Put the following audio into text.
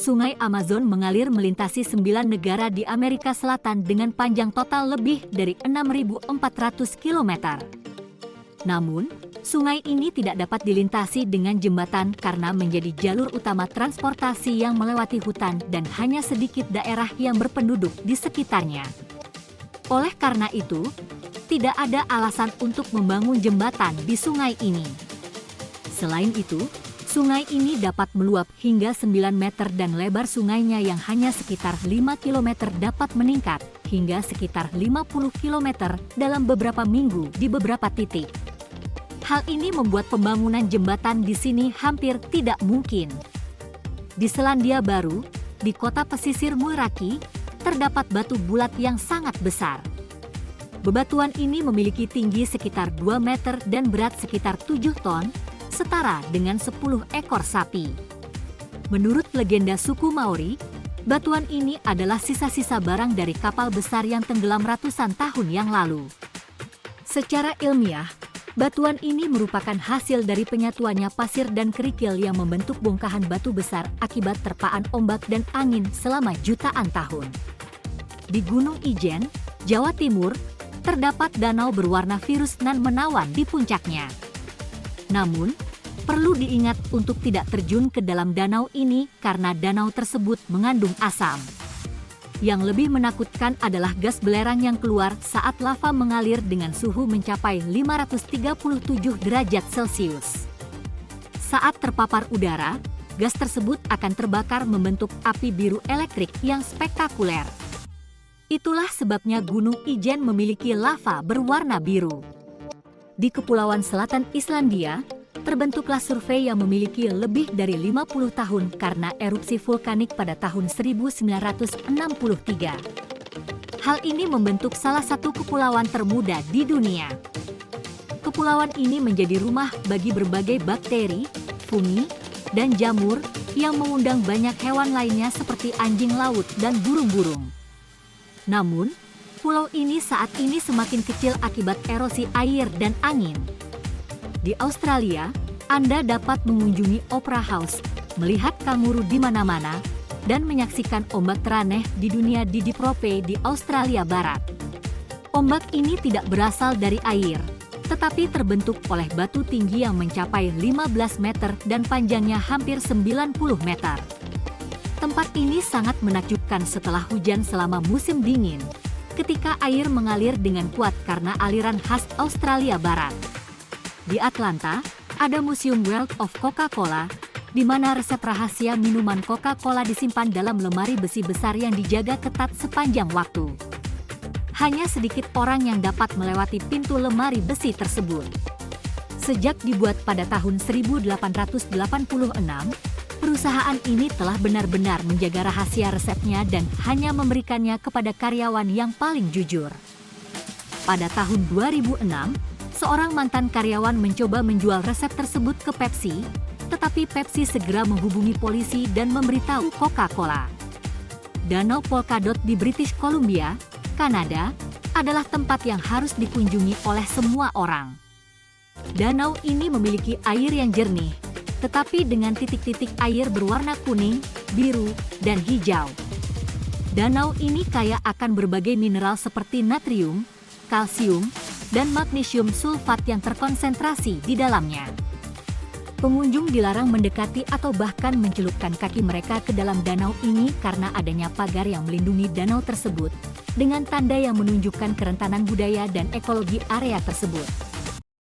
Sungai Amazon mengalir melintasi 9 negara di Amerika Selatan dengan panjang total lebih dari 6.400 km. Namun, sungai ini tidak dapat dilintasi dengan jembatan karena menjadi jalur utama transportasi yang melewati hutan dan hanya sedikit daerah yang berpenduduk di sekitarnya. Oleh karena itu, tidak ada alasan untuk membangun jembatan di sungai ini. Selain itu, sungai ini dapat meluap hingga 9 meter dan lebar sungainya yang hanya sekitar 5 km dapat meningkat hingga sekitar 50 km dalam beberapa minggu di beberapa titik. Hal ini membuat pembangunan jembatan di sini hampir tidak mungkin. Di Selandia Baru, di kota pesisir Mulraki, terdapat batu bulat yang sangat besar. Bebatuan ini memiliki tinggi sekitar 2 meter dan berat sekitar 7 ton, setara dengan 10 ekor sapi. Menurut legenda suku Maori, batuan ini adalah sisa-sisa barang dari kapal besar yang tenggelam ratusan tahun yang lalu. Secara ilmiah, batuan ini merupakan hasil dari penyatuannya pasir dan kerikil yang membentuk bongkahan batu besar akibat terpaan ombak dan angin selama jutaan tahun. Di Gunung Ijen, Jawa Timur, terdapat danau berwarna virus nan menawan di puncaknya. Namun, perlu diingat untuk tidak terjun ke dalam danau ini karena danau tersebut mengandung asam. Yang lebih menakutkan adalah gas belerang yang keluar saat lava mengalir dengan suhu mencapai 537 derajat Celcius. Saat terpapar udara, gas tersebut akan terbakar membentuk api biru elektrik yang spektakuler. Itulah sebabnya Gunung Ijen memiliki lava berwarna biru. Di Kepulauan Selatan Islandia, terbentuklah survei yang memiliki lebih dari 50 tahun karena erupsi vulkanik pada tahun 1963. Hal ini membentuk salah satu kepulauan termuda di dunia. Kepulauan ini menjadi rumah bagi berbagai bakteri, fungi, dan jamur yang mengundang banyak hewan lainnya seperti anjing laut dan burung-burung. Namun, pulau ini saat ini semakin kecil akibat erosi air dan angin. Di Australia, Anda dapat mengunjungi Opera House, melihat kanguru di mana-mana, dan menyaksikan ombak teraneh di dunia di Deep Rope di Australia Barat. Ombak ini tidak berasal dari air, tetapi terbentuk oleh batu tinggi yang mencapai 15 meter dan panjangnya hampir 90 meter. Tempat ini sangat menakjubkan setelah hujan selama musim dingin, ketika air mengalir dengan kuat karena aliran khas Australia Barat. Di Atlanta, ada Museum World of Coca-Cola, di mana resep rahasia minuman Coca-Cola disimpan dalam lemari besi besar yang dijaga ketat sepanjang waktu. Hanya sedikit orang yang dapat melewati pintu lemari besi tersebut. Sejak dibuat pada tahun 1886, perusahaan ini telah benar-benar menjaga rahasia resepnya dan hanya memberikannya kepada karyawan yang paling jujur. Pada tahun 2006, seorang mantan karyawan mencoba menjual resep tersebut ke Pepsi, tetapi Pepsi segera menghubungi polisi dan memberitahu Coca-Cola. Danau Polka Dot di British Columbia, Kanada, adalah tempat yang harus dikunjungi oleh semua orang. Danau ini memiliki air yang jernih, tetapi dengan titik-titik air berwarna kuning, biru, dan hijau. Danau ini kaya akan berbagai mineral seperti natrium, kalsium, dan magnesium sulfat yang terkonsentrasi di dalamnya. Pengunjung dilarang mendekati atau bahkan mencelupkan kaki mereka ke dalam danau ini karena adanya pagar yang melindungi danau tersebut, dengan tanda yang menunjukkan kerentanan budaya dan ekologi area tersebut.